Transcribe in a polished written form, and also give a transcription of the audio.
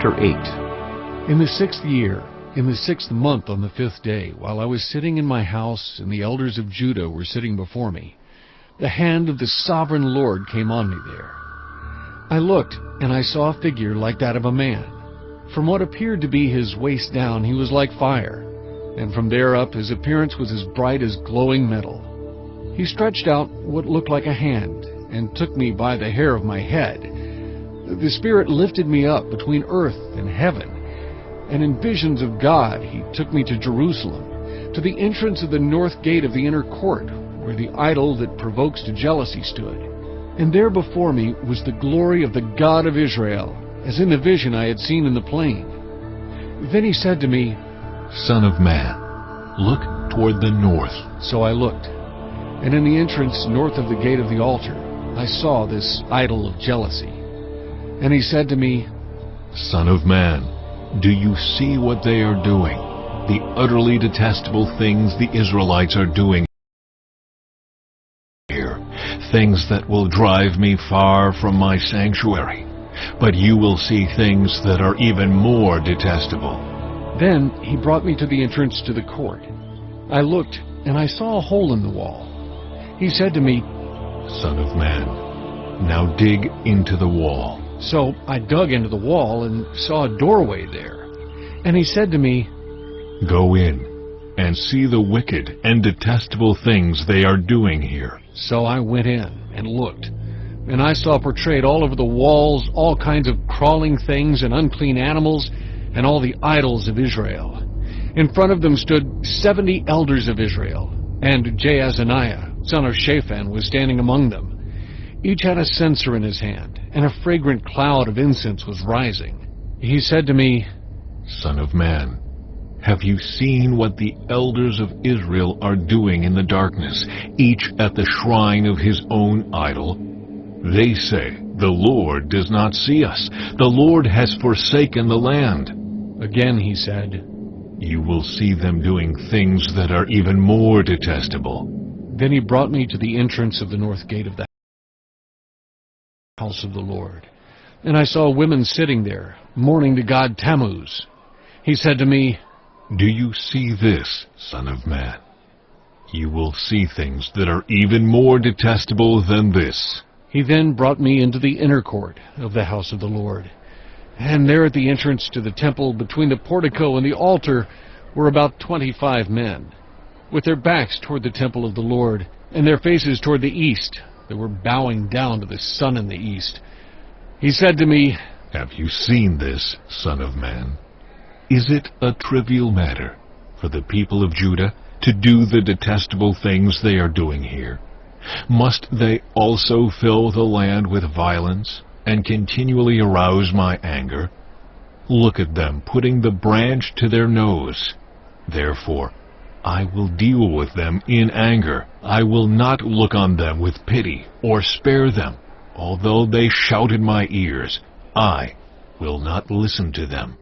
Chapter 8. In the 6th year, in the 6th month on the 5th day, while I was sitting in my house, and the elders of Judah were sitting before me, the hand of the sovereign Lord came on me there. I looked, and I saw a figure like that of a man. From what appeared to be his waist down, he was like fire, and from there up his appearance was as bright as glowing metal. He stretched out what looked like a hand, and took me by the hair of my head. The Spirit lifted me up between earth and heaven, and in visions of God he took me to Jerusalem, to the entrance of the north gate of the inner court, where the idol that provokes to jealousy stood. And there before me was the glory of the God of Israel, as in the vision I had seen in the plain. Then he said to me, Son of man, look toward the north. So I looked, and in the entrance north of the gate of the altar I saw this idol of jealousy. And he said to me, Son of man, do you see what they are doing, the utterly detestable things the Israelites are doing here, things that will drive me far from my sanctuary? But you will see things that are even more detestable. Then he brought me to the entrance to the court. I looked, and I saw a hole in the wall. He said to me, Son of man, now dig into the wall. So I dug into the wall and saw a doorway there. And he said to me, Go in and see the wicked and detestable things they are doing here. So I went in and looked, and I saw portrayed all over the walls all kinds of crawling things and unclean animals and all the idols of Israel. In front of them stood 70 elders of Israel, and Jaazaniah, son of Shaphan, was standing among them. Each had a censer in his hand, and a fragrant cloud of incense was rising. He said to me, Son of man, have you seen what the elders of Israel are doing in the darkness, each at the shrine of his own idol? They say, The Lord does not see us. The Lord has forsaken the land. Again he said, You will see them doing things that are even more detestable. Then he brought me to the entrance of the north gate of the house of the Lord, and I saw women sitting there, mourning to God Tammuz. He said to me, Do you see this, Son of man? You will see things that are even more detestable than this. He then brought me into the inner court of the house of the Lord, and there at the entrance to the temple, between the portico and the altar, were about 25 men, with their backs toward the temple of the Lord, and their faces toward the east. They were bowing down to the sun in the east. He said to me, Have you seen this, Son of man? Is it a trivial matter for the people of Judah to do the detestable things they are doing here? Must they also fill the land with violence and continually arouse my anger? Look at them putting the branch to their nose. Therefore, I will deal with them in anger. I will not look on them with pity or spare them. Although they shout in my ears, I will not listen to them.